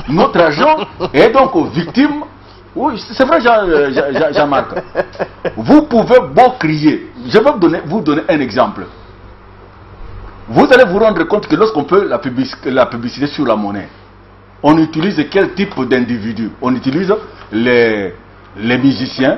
Notre agent est donc victime. Oui, c'est vrai, Jean-Marc. Vous pouvez beau crier. Je vais vous donner un exemple. Vous allez vous rendre compte que lorsqu'on peut la publicité sur la monnaie, on utilise quel type d'individus? On utilise les musiciens.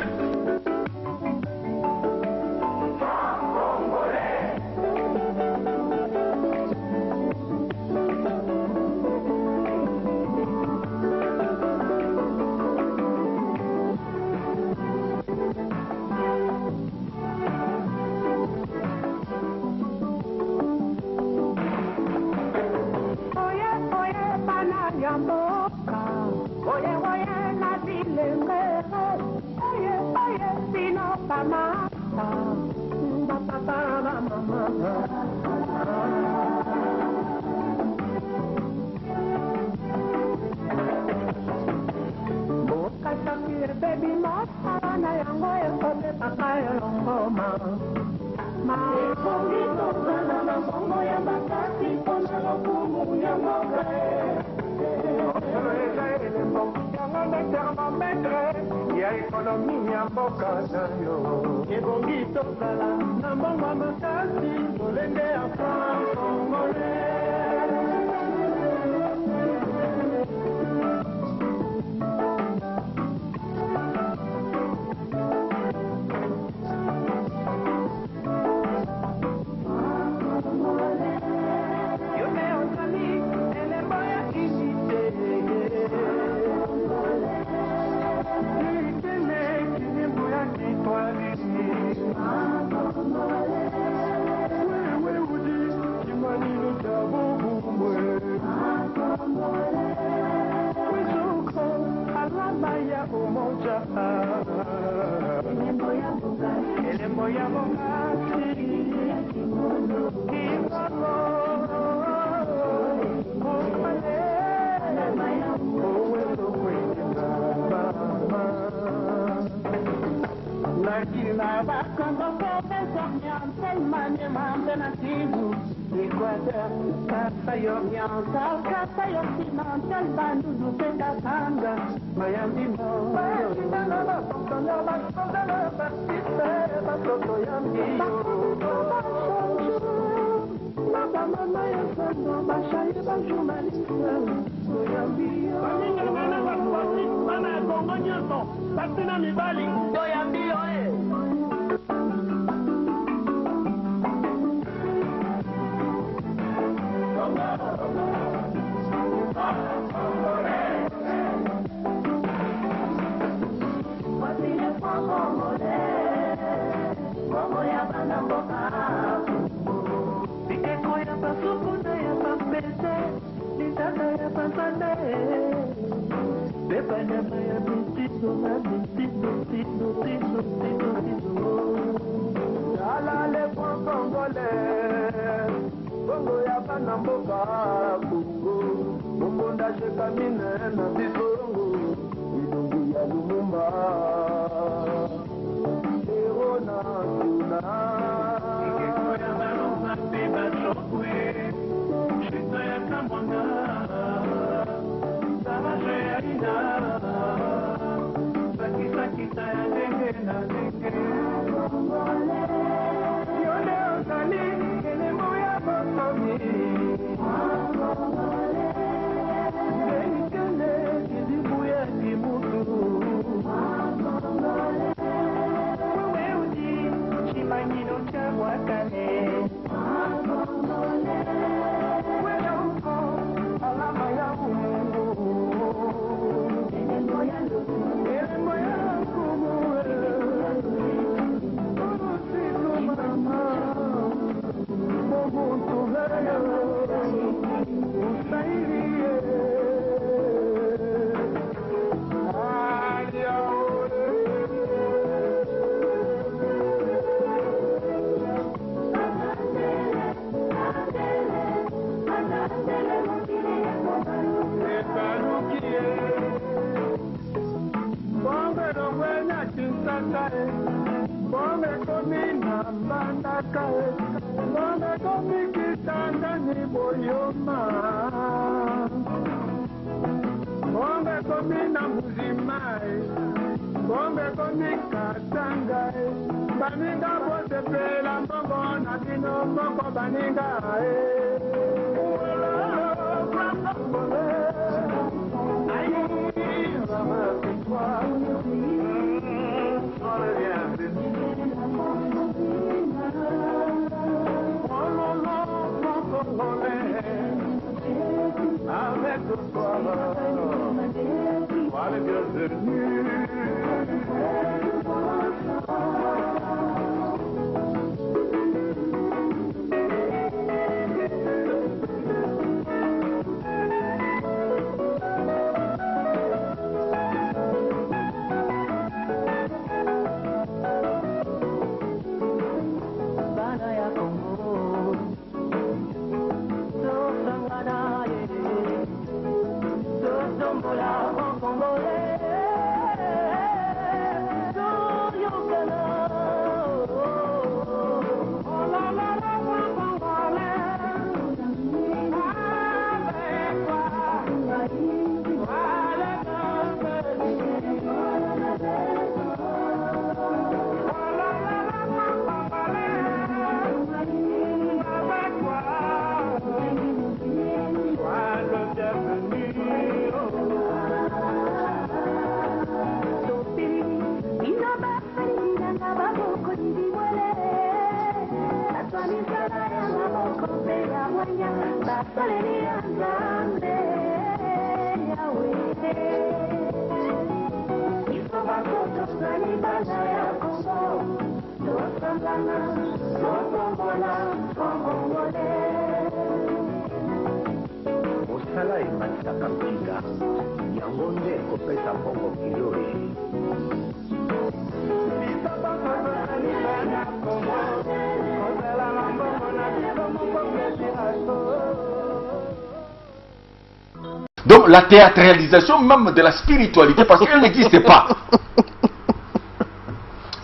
Donc la théâtralisation même de la spiritualité, parce qu'elle n'existe pas.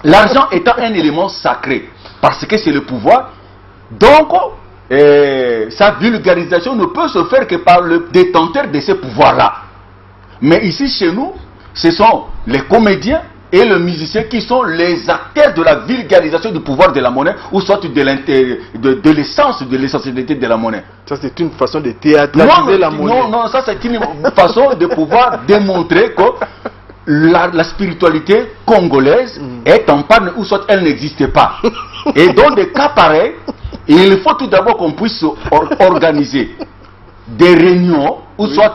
L'argent étant un élément sacré. parce que c'est le pouvoir. Donc, sa vulgarisation ne peut se faire que par le détenteur de ce pouvoir-là. Mais ici, chez nous, ce sont les comédiens et les musiciens qui sont les acteurs de la vulgarisation du pouvoir de la monnaie, ou soit de l'essence, de l'essentialité de la monnaie. Ça, c'est une façon de théâtraliser la monnaie. Non, non, ça c'est une façon de pouvoir démontrer que la spiritualité congolaise est en panne, ou soit elle n'existe pas. Et dans des cas pareils, il faut tout d'abord qu'on puisse organiser des réunions, ou soit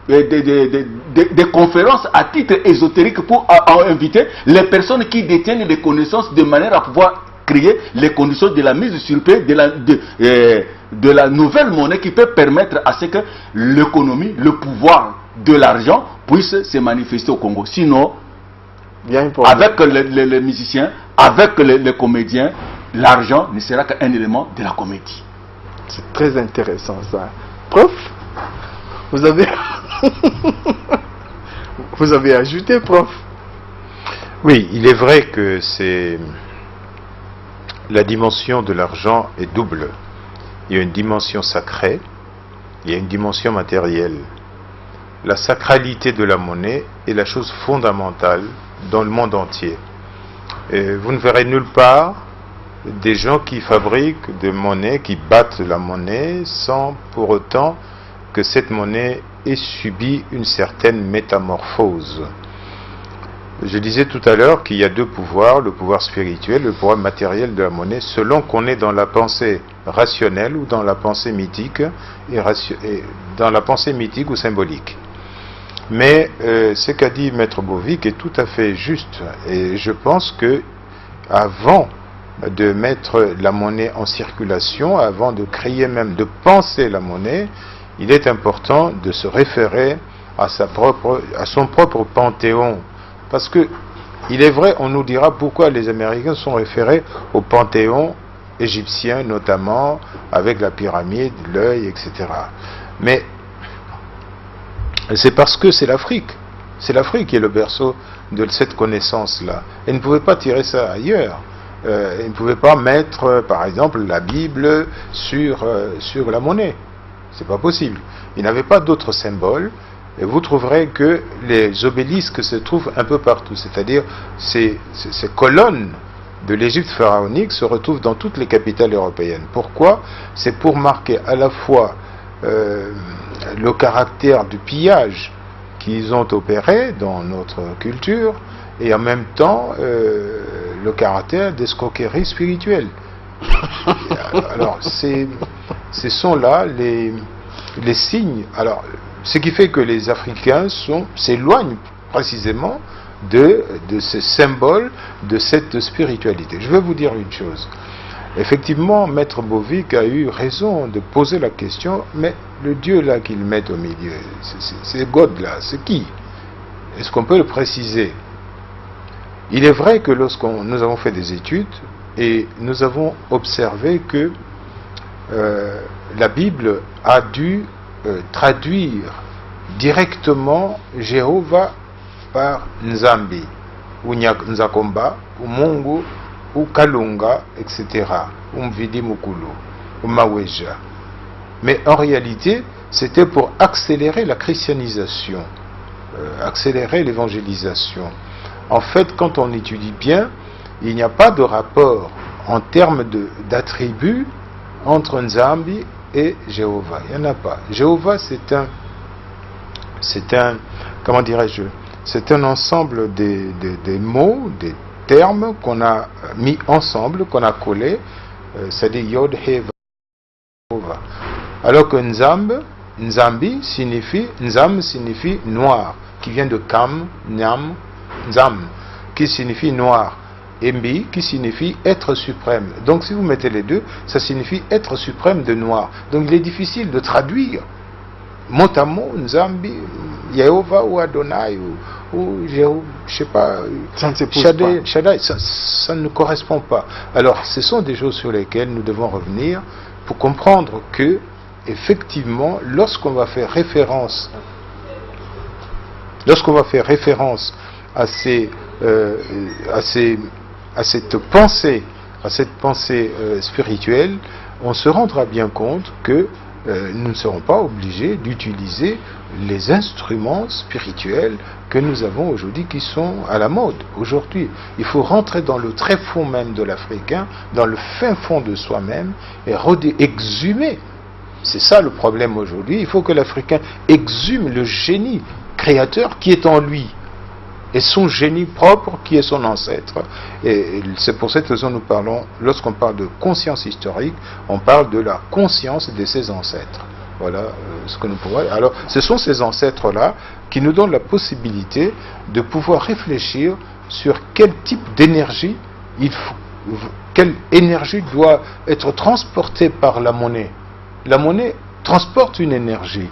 des conférences à titre ésotérique pour inviter les personnes qui détiennent des connaissances de manière à pouvoir créer les conditions de la mise sur pied de la nouvelle monnaie qui peut permettre à ce que l'économie, le pouvoir de l'argent puisse se manifester au Congo. Sinon, avec les musiciens, avec les comédiens, l'argent ne sera qu'un élément de la comédie. C'est très intéressant ça. Prof, vous avez vous avez ajouté, prof. Oui, il est vrai que la dimension de l'argent est double. Il y a une dimension sacrée, il y a une dimension matérielle. La sacralité de la monnaie est la chose fondamentale dans le monde entier. Et vous ne verrez nulle part des gens qui fabriquent des monnaies, qui battent la monnaie sans pour autant que cette monnaie ait subi une certaine métamorphose. Je disais tout à l'heure qu'il y a deux pouvoirs, le pouvoir spirituel et le pouvoir matériel de la monnaie, selon qu'on est dans la pensée rationnelle ou dans la pensée mythique, et dans la pensée mythique ou symbolique. Mais ce qu'a dit Maître Bovic est tout à fait juste, et je pense que avant de mettre la monnaie en circulation, avant de créer même, de penser la monnaie, il est important de se référer à son propre panthéon. Parce que, il est vrai, on nous dira pourquoi les Américains sont référés au panthéon égyptien, notamment avec la pyramide, l'œil, etc. Mais c'est parce que c'est l'Afrique. C'est l'Afrique qui est le berceau de cette connaissance-là. Et ils ne pouvaient pas tirer ça ailleurs. Ils ne pouvaient pas mettre, par exemple, la Bible sur la monnaie. C'est pas possible. Ils n'avaient pas d'autres symboles. Et vous trouverez que les obélisques se trouvent un peu partout. C'est-à-dire, ces colonnes de l'Égypte pharaonique se retrouvent dans toutes les capitales européennes. Pourquoi? C'est pour marquer à la fois le caractère du pillage qu'ils ont opéré dans notre culture et en même temps le caractère d'escroquerie spirituelle. Alors, ce sont là les signes. Alors, ce qui fait que les Africains s'éloignent précisément de ce symbole, de cette spiritualité. Je vais vous dire une chose. Effectivement, Maître Bovic a eu raison de poser la question, mais le Dieu là qu'il met au milieu, c'est God là, c'est qui? Est-ce qu'on peut le préciser? Il est vrai que nous avons fait des études et nous avons observé que la Bible a dû traduire directement Jéhovah par Nzambi, ou Nzakomba, ou Mungu, ou Kalunga, etc., ou Mvidi Mukulu, ou Maweja. Mais en réalité, c'était pour accélérer la christianisation, accélérer l'évangélisation. En fait, quand on étudie bien, il n'y a pas de rapport en termes d'attributs entre Nzambi et Jéhovah. Il n'y en a pas. Jéhovah, c'est un, comment dirais-je, c'est un ensemble des mots, des termes qu'on a mis ensemble, qu'on a collés, c'est-à-dire Yod, He, Vav. Alors que Nzambi signifie noir, qui vient de Kam, Nyam, Nzam, qui signifie noir. Et Mbi, qui signifie être suprême. Donc si vous mettez les deux, ça signifie être suprême de noir. Donc il est difficile de traduire mot à mot Nzambi, Yehovah ou Adonai ou je sais pas, Shaddai, ça ne correspond pas. Alors ce sont des choses sur lesquelles nous devons revenir pour comprendre que effectivement, lorsqu'on va faire référence à cette pensée à cette pensée spirituelle, on se rendra bien compte que nous ne serons pas obligés d'utiliser les instruments spirituels que nous avons aujourd'hui, qui sont à la mode aujourd'hui. Il faut rentrer dans le très fond même de l'Africain, dans le fin fond de soi-même, et exhumer. C'est ça le problème aujourd'hui. Il faut que l'Africain exhume le génie créateur qui est en lui, et son génie propre qui est son ancêtre. Et c'est pour cette raison que nous parlons, lorsqu'on parle de conscience historique, on parle de la conscience de ses ancêtres. Voilà ce que nous pouvons. Alors, ce sont ces ancêtres-là qui nous donnent la possibilité de pouvoir réfléchir sur quel type d'énergie quelle énergie doit être transportée par la monnaie. La monnaie transporte une énergie,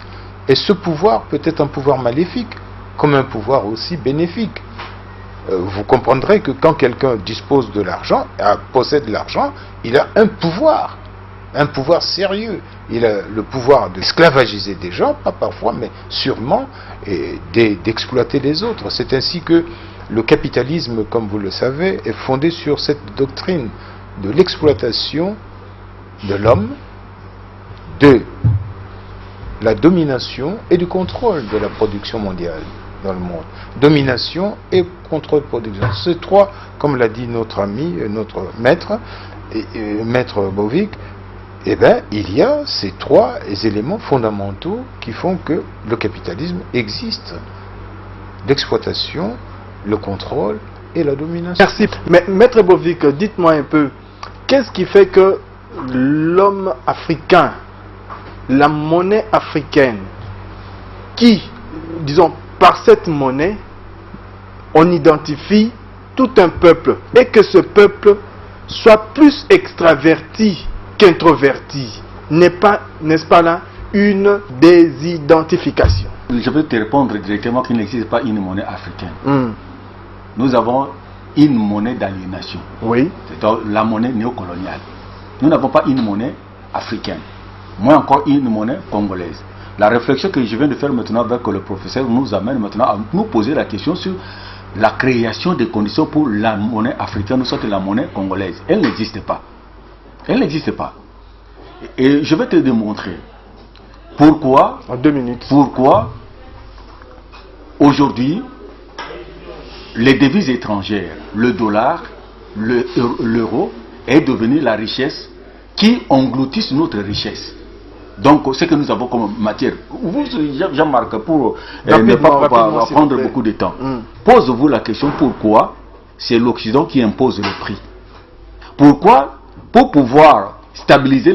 et ce pouvoir peut être un pouvoir maléfique comme un pouvoir aussi bénéfique. Vous comprendrez que quand quelqu'un dispose de l'argent, possède l'argent, il a un pouvoir sérieux. Il a le pouvoir d'esclavagiser des gens, pas parfois, mais sûrement, et d'exploiter les autres. C'est ainsi que le capitalisme, comme vous le savez, est fondé sur cette doctrine de l'exploitation de l'homme, de la domination et du contrôle de la production mondiale dans le monde. Domination et contrôle de production. Ces trois, comme l'a dit notre ami, notre maître, maître Bovic, eh bien, il y a ces trois éléments fondamentaux qui font que le capitalisme existe. L'exploitation, le contrôle et la domination. Merci. Mais Maître Bovic, dites-moi un peu, qu'est-ce qui fait que l'homme africain, la monnaie africaine, qui, disons, par cette monnaie, on identifie tout un peuple, et que ce peuple soit plus extraverti qu'introverti, n'est-ce pas là une désidentification? Je peux te répondre directement qu'il n'existe pas une monnaie africaine. Nous avons une monnaie d'aliénation. Oui. C'est la monnaie néocoloniale. Nous n'avons pas une monnaie africaine. Moins encore une monnaie congolaise. La réflexion que je viens de faire maintenant avec le professeur nous amène maintenant à nous poser la question sur la création des conditions pour la monnaie africaine, ou soit la monnaie congolaise. Elle n'existe pas. Elle n'existe pas. Et je vais te démontrer pourquoi, en 2 minutes, pourquoi aujourd'hui les devises étrangères, le dollar, l'euro est devenu la richesse qui engloutisse notre richesse. Donc, ce que nous avons comme matière, vous, Jean-Marc, pour ne pas prendre beaucoup de temps, posez-vous la question pourquoi c'est l'Occident qui impose le prix. Pourquoi, pour pouvoir stabiliser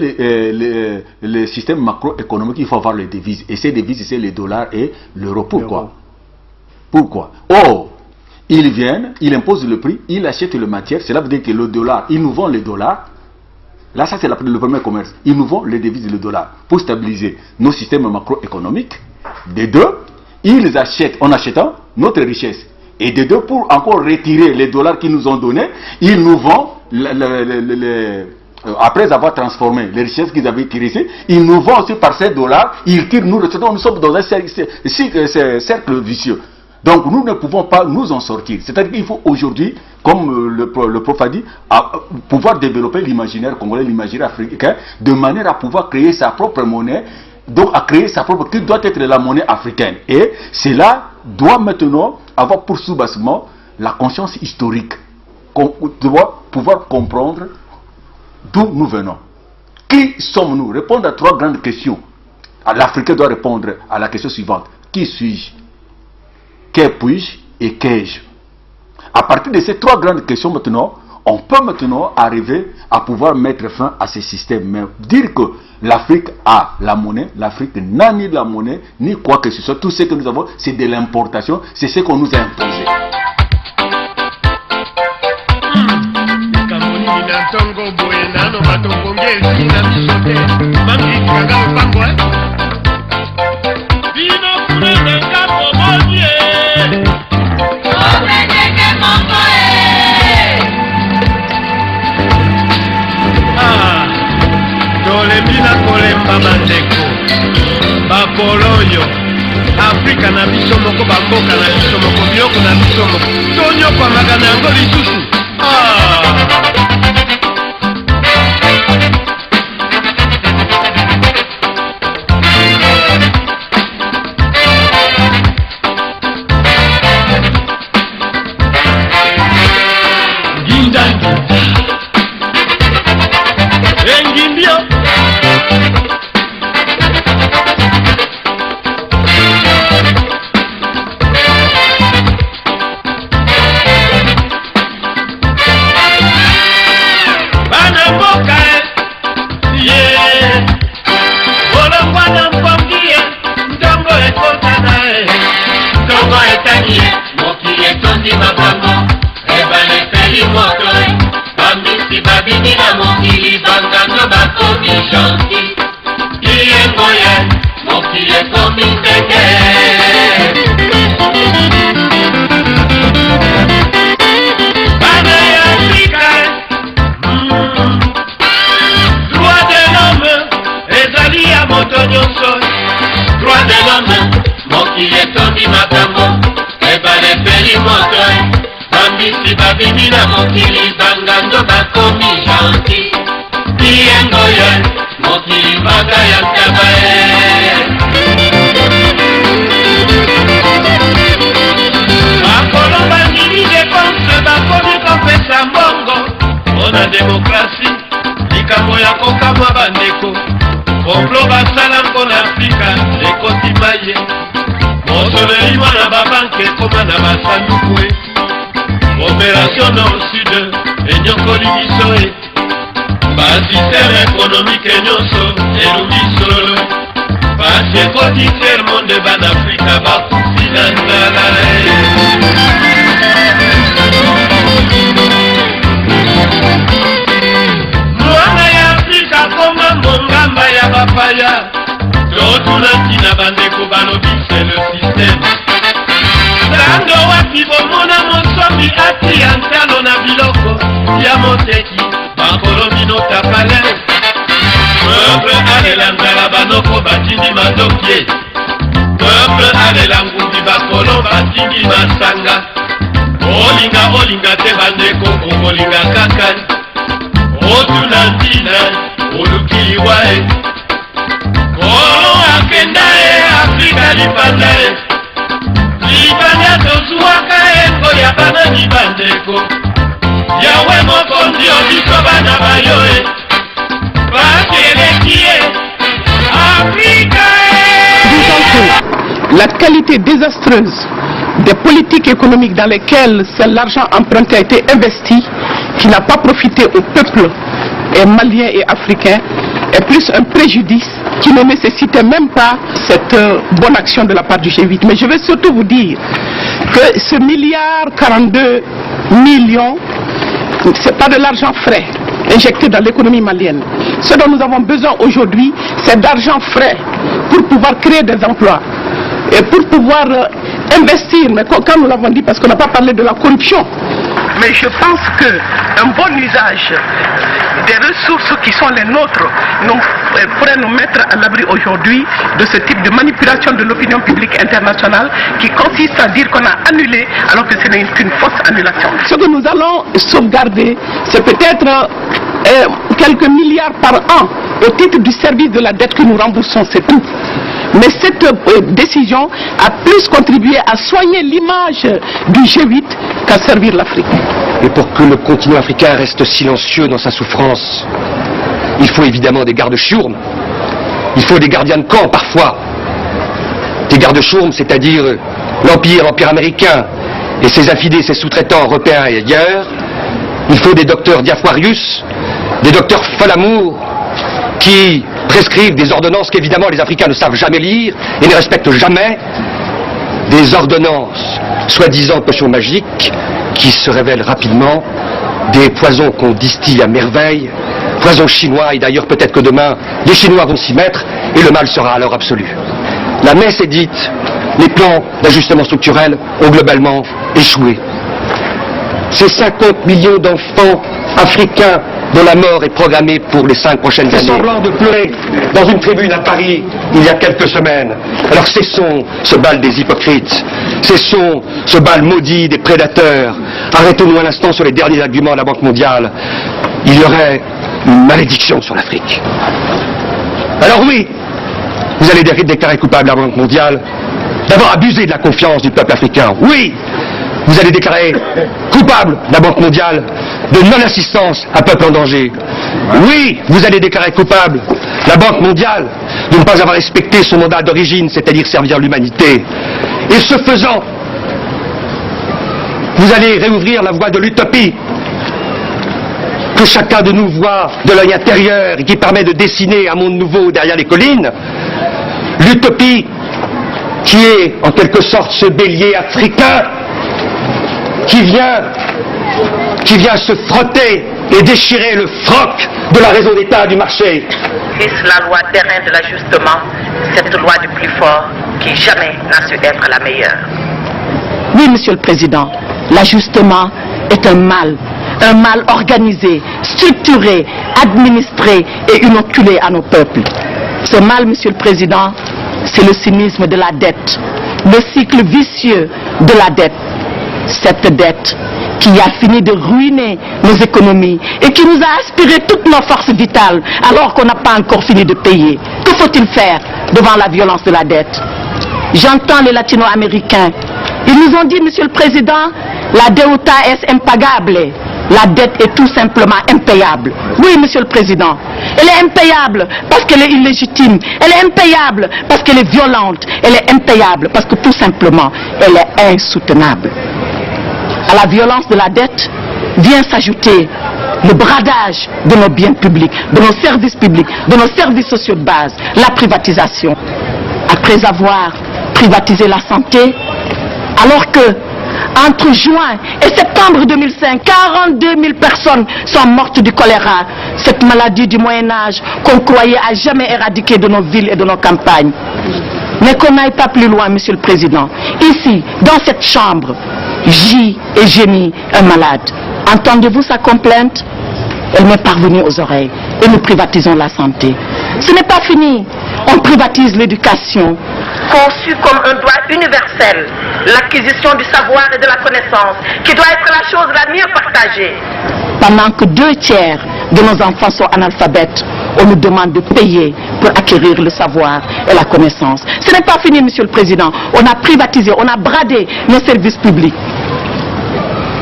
les systèmes macroéconomiques, il faut avoir les devises. Et ces devises, c'est les dollars et l'euro. Pourquoi? Pourquoi? Or, ils viennent, ils imposent le prix, ils achètent le matière. Cela veut dire que le dollar, ils nous vendent les dollars. Là, ça c'est le premier commerce. Ils nous vendent les devises et le dollar pour stabiliser nos systèmes macroéconomiques. Des deux, ils achètent, en achetant notre richesse. Et des deux, pour encore retirer les dollars qu'ils nous ont donnés, ils nous vendent, après avoir transformé les richesses qu'ils avaient tirées ici, ils nous vendent aussi par ces dollars, ils tirent nous, nous sommes dans un cercle vicieux. Donc nous ne pouvons pas nous en sortir. C'est-à-dire qu'il faut aujourd'hui, comme le prof a dit, pouvoir développer l'imaginaire congolais, l'imaginaire africain, de manière à pouvoir créer sa propre monnaie, donc à créer sa propre, qui doit être la monnaie africaine. Et cela doit maintenant avoir pour sous-bassement la conscience historique. On doit pouvoir comprendre d'où nous venons. Qui sommes-nous? Répondre à 3 grandes questions. L'Africain doit répondre à la question suivante. Qui suis-je? Que puis-je et qu'ai-je? À partir de ces 3 grandes questions maintenant, on peut maintenant arriver à pouvoir mettre fin à ces systèmes. Mais dire que l'Afrique a la monnaie, l'Afrique n'a ni la monnaie, ni quoi que ce soit. Tout ce que nous avons, c'est de l'importation, c'est ce qu'on nous a imposé. Bakoloyo Afrika na biso moko bakoka na biso moko biloko na biso moko tonyo kwa magana yango lisusu l'homme, mokili etondi makambo, ebale peli moto, bambisi babimi na mokili, bangando bakomi gentil, biengo ye, mokili mbaga ya ntaba bakolo bandimi dépense bakomi kopesa mbongo, mpona demokrasi, likambo ya kokamwa bandeko, komplo basala mpona Afrika ekoti maye, mosolo eima na babanke ekoma na basanduku e, opération nord-sud enyokoli biso e, basystème économique nyonso elumbi solo, pasi ekoti te monde banafrika bakufi na nzala mwana ya Afrika koma mongamba ya bapaya, totuna ntina bandeko balobi c'est le système. Ntango wapi bomona mosomi ati ya ntalo na biloko ya moteki bakolo minota pale, peuple alela nzala banoko batindi madokie, peuple alela ngubi bakolo batindi masanga, olinga te bandeko okolinga kaka, otuna ntina olukili wae, kolo akenda e Afrika lipanda e, libanda tozuwaka engo ya bana mibandeko, yawe mokonzi obiso bana bayo e, bakeleki e Afrika e. La qualité désastreuse des politiques économiques dans lesquelles l'argent emprunté a été investi, qui n'a pas profité au peuple malien et africain, est plus un préjudice qui ne nécessitait même pas cette bonne action de la part du G8. Mais je vais surtout vous dire que ce milliard 42 millions, ce n'est pas de l'argent frais injecté dans l'économie malienne. Ce dont nous avons besoin aujourd'hui, c'est d'argent frais pour pouvoir créer des emplois et pour pouvoir investir. Mais quand nous l'avons dit, parce qu'on n'a pas parlé de la corruption, mais je pense qu'un bon usage des ressources qui sont les nôtres pourrait nous mettre à l'abri aujourd'hui de ce type de manipulation de l'opinion publique internationale qui consiste à dire qu'on a annulé alors que ce n'est qu'une fausse annulation. Ce que nous allons sauvegarder, c'est peut-être quelques milliards par an au titre du service de la dette que nous remboursons, c'est tout. Mais cette décision a plus contribué à soigner l'image du G8 qu'à servir l'Afrique. Et pour que le continent africain reste silencieux dans sa souffrance, il faut évidemment des gardes-chourmes. Il faut des gardiens de camp parfois. Des gardes-chourmes, c'est-à-dire l'Empire américain et ses affidés, ses sous-traitants européens et ailleurs. Il faut des docteurs Diafoirius, des docteurs Folamour, qui prescrivent des ordonnances qu'évidemment les Africains ne savent jamais lire et ne respectent jamais. Des ordonnances, soi-disant potions magiques, qui se révèlent rapidement des poisons qu'on distille à merveille, poisons chinois, et d'ailleurs peut-être que demain, les Chinois vont s'y mettre, et le mal sera alors absolu. La messe est dite, les plans d'ajustement structurel ont globalement échoué. Ces 50 millions d'enfants africains dont la mort est programmée pour les 5 prochaines années. Semblant de pleurer dans une tribune à Paris il y a quelques semaines. Alors cessons ce bal des hypocrites, cessons ce bal maudit des prédateurs. Arrêtons-nous un instant sur les derniers arguments de la Banque mondiale. Il y aurait une malédiction sur l'Afrique. Alors oui, vous allez déclarer coupable la Banque mondiale d'avoir abusé de la confiance du peuple africain. Oui, vous allez déclarer coupable la Banque mondiale de non-assistance à peuple en danger. Oui, vous allez déclarer coupable la Banque mondiale de ne pas avoir respecté son mandat d'origine, c'est-à-dire servir l'humanité. Et ce faisant, vous allez réouvrir la voie de l'utopie que chacun de nous voit de l'œil intérieur et qui permet de dessiner un monde nouveau derrière les collines. L'utopie qui est en quelque sorte ce bélier africain qui vient se frotter et déchirer le froc de la raison d'État du marché. Est-ce la loi terrain de l'ajustement, cette loi du plus fort qui jamais n'a su être la meilleure? Oui, Monsieur le Président, l'ajustement est un mal organisé, structuré, administré et inoculé à nos peuples. Ce mal, Monsieur le Président, c'est le cynisme de la dette, le cycle vicieux de la dette. Cette dette qui a fini de ruiner nos économies et qui nous a aspiré toutes nos forces vitales alors qu'on n'a pas encore fini de payer. Que faut-il faire devant la violence de la dette? J'entends les latino-américains. Ils nous ont dit, Monsieur le Président, la deuda es impagable. La dette est tout simplement impayable. Oui, Monsieur le Président. Elle est impayable parce qu'elle est illégitime. Elle est impayable parce qu'elle est violente. Elle est impayable parce que tout simplement, elle est insoutenable. À la violence de la dette vient s'ajouter le bradage de nos biens publics, de nos services publics, de nos services sociaux de base, la privatisation. Après avoir privatisé la santé, alors que entre juin et septembre 2005, 42 000 personnes sont mortes du choléra, cette maladie du Moyen-Âge qu'on croyait à jamais éradiquer de nos villes et de nos campagnes. Mais qu'on n'aille pas plus loin, Monsieur le Président. Ici, dans cette chambre, gît et gémit un malade. Entendez-vous sa complainte? Elle m'est parvenue aux oreilles. Et nous privatisons la santé. Ce n'est pas fini. On privatise l'éducation. Conçu comme un droit universel, l'acquisition du savoir et de la connaissance, qui doit être la chose la mieux partagée. Pendant que 2 tiers de nos enfants sont analphabètes, on nous demande de payer pour acquérir le savoir et la connaissance. Ce n'est pas fini, Monsieur le Président. On a privatisé, on a bradé nos services publics.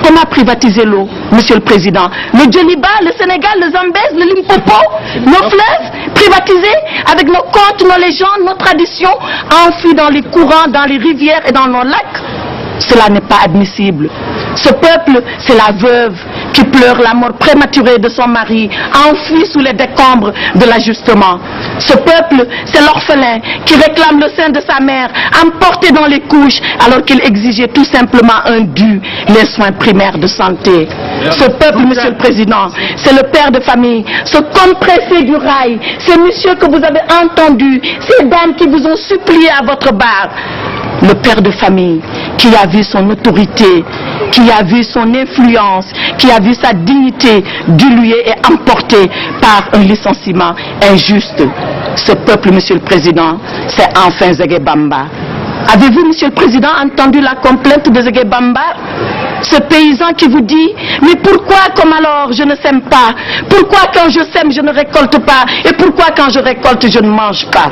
On a privatisé l'eau, Monsieur le Président. Le Djoliba, le Sénégal, le Zambèze, le Limpopo, nos fleuves privatisés avec nos contes, nos légendes, nos traditions, enfouis dans les courants, dans les rivières et dans nos lacs. Cela n'est pas admissible. Ce peuple, c'est la veuve qui pleure la mort prématurée de son mari, enfoui sous les décombres de l'ajustement. Ce peuple, c'est l'orphelin qui réclame le sein de sa mère, emporté dans les couches, alors qu'il exigeait tout simplement un dû, les soins primaires de santé. Ce peuple, Monsieur le Président, c'est le père de famille, ce compressé du rail, ces messieurs que vous avez entendus, ces dames qui vous ont supplié à votre barre. Le père de famille qui a vu son autorité, qui a vu son influence, qui a vu sa dignité diluée et emportée par un licenciement injuste. Ce peuple, Monsieur le Président, c'est enfin Zégué Bamba. Avez-vous, Monsieur le Président, entendu la complainte de Zégué Bamba? Ce paysan qui vous dit, mais pourquoi comme alors je ne sème pas? Pourquoi quand je sème je ne récolte pas? Et pourquoi quand je récolte je ne mange pas?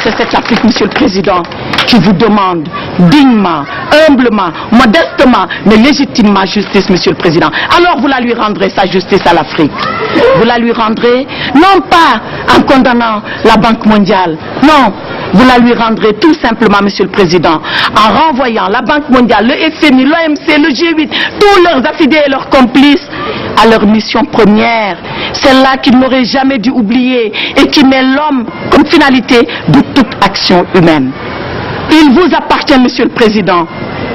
C'est cette Afrique, Monsieur le Président, qui vous demande dignement, humblement, modestement, mais légitimement justice, Monsieur le Président. Alors vous la lui rendrez, sa justice à l'Afrique. Vous la lui rendrez, non pas en condamnant la Banque mondiale, non, vous la lui rendrez tout simplement, Monsieur le Président, en renvoyant la Banque mondiale, le FMI, l'OMC, le G8, tous leurs affidés et leurs complices à leur mission première, celle-là qu'ils n'auraient jamais dû oublier et qui met l'homme comme finalité de toute action humaine. Il vous appartient, Monsieur le Président,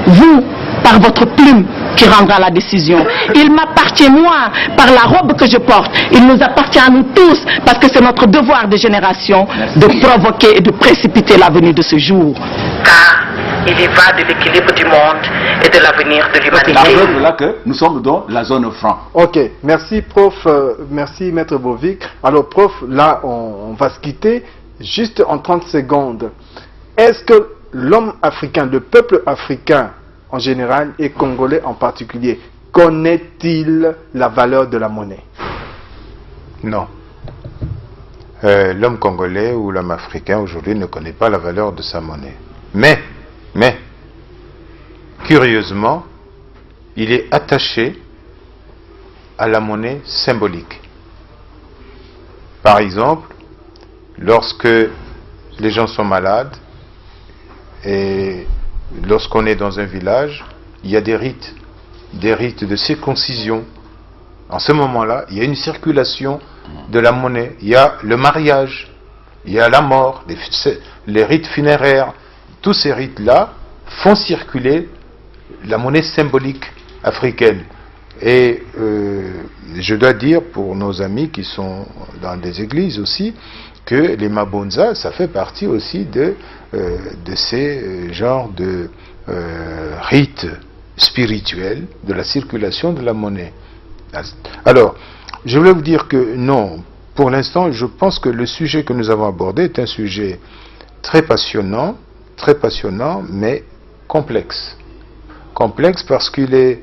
vous, par votre plume, qui rendra la décision. Il m'appartient, moi, par la robe que je porte. Il nous appartient à nous tous, parce que c'est notre devoir de génération de provoquer et de précipiter la venue de ce jour. Car il y va de l'équilibre du monde et de l'avenir de l'humanité. C'est la preuve là que nous sommes dans la zone franc. Ok, merci prof, merci maître Bovic. Alors prof, là on va se quitter juste en 30 secondes. Est-ce que l'homme africain, le peuple africain en général et congolais en particulier, connaît-il la valeur de la monnaie? Non. L'homme congolais ou l'homme africain aujourd'hui ne connaît pas la valeur de sa monnaie. Mais, curieusement, il est attaché à la monnaie symbolique. Par exemple, lorsque les gens sont malades et lorsqu'on est dans un village, il y a des rites de circoncision. En ce moment-là, il y a une circulation de la monnaie. Il y a le mariage, il y a la mort, les rites funéraires. Tous ces rites-là font circuler la monnaie symbolique africaine. Et je dois dire pour nos amis qui sont dans des églises aussi, que les mabonza, ça fait partie aussi de ces genres de rites spirituels de la circulation de la monnaie. Alors, je voulais vous dire que non, pour l'instant, je pense que le sujet que nous avons abordé est un sujet très passionnant, mais complexe. Complexe parce qu'il est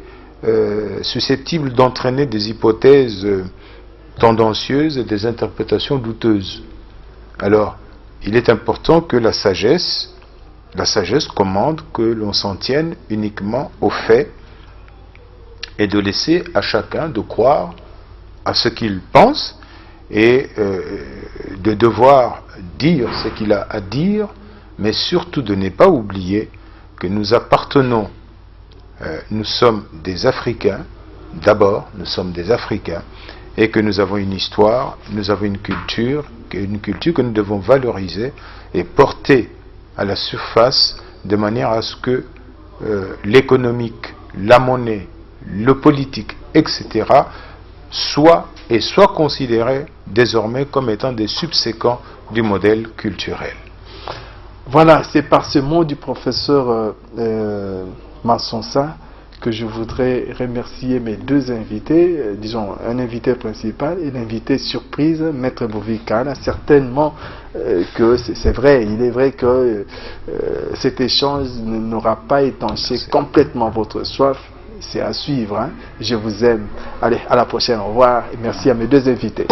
susceptible d'entraîner des hypothèses tendancieuses et des interprétations douteuses. Alors, il est important que la sagesse commande que l'on s'en tienne uniquement aux faits et de laisser à chacun de croire à ce qu'il pense et de devoir dire ce qu'il a à dire, mais surtout de ne pas oublier que nous appartenons, nous sommes des Africains, d'abord nous sommes des Africains, et que nous avons une histoire, nous avons une culture que nous devons valoriser et porter à la surface de manière à ce que l'économique, la monnaie, le politique, etc. soient considérés désormais comme étant des subséquents du modèle culturel. Voilà, c'est par ce mot du professeur Massonsa que je voudrais remercier mes deux invités, disons un invité principal et l'invité surprise, Maître Bovikana. Certainement que c'est vrai, il est vrai que cet échange n'aura pas étanché complètement votre soif. C'est à suivre, hein. Je vous aime. Allez, à la prochaine, au revoir et merci à mes deux invités.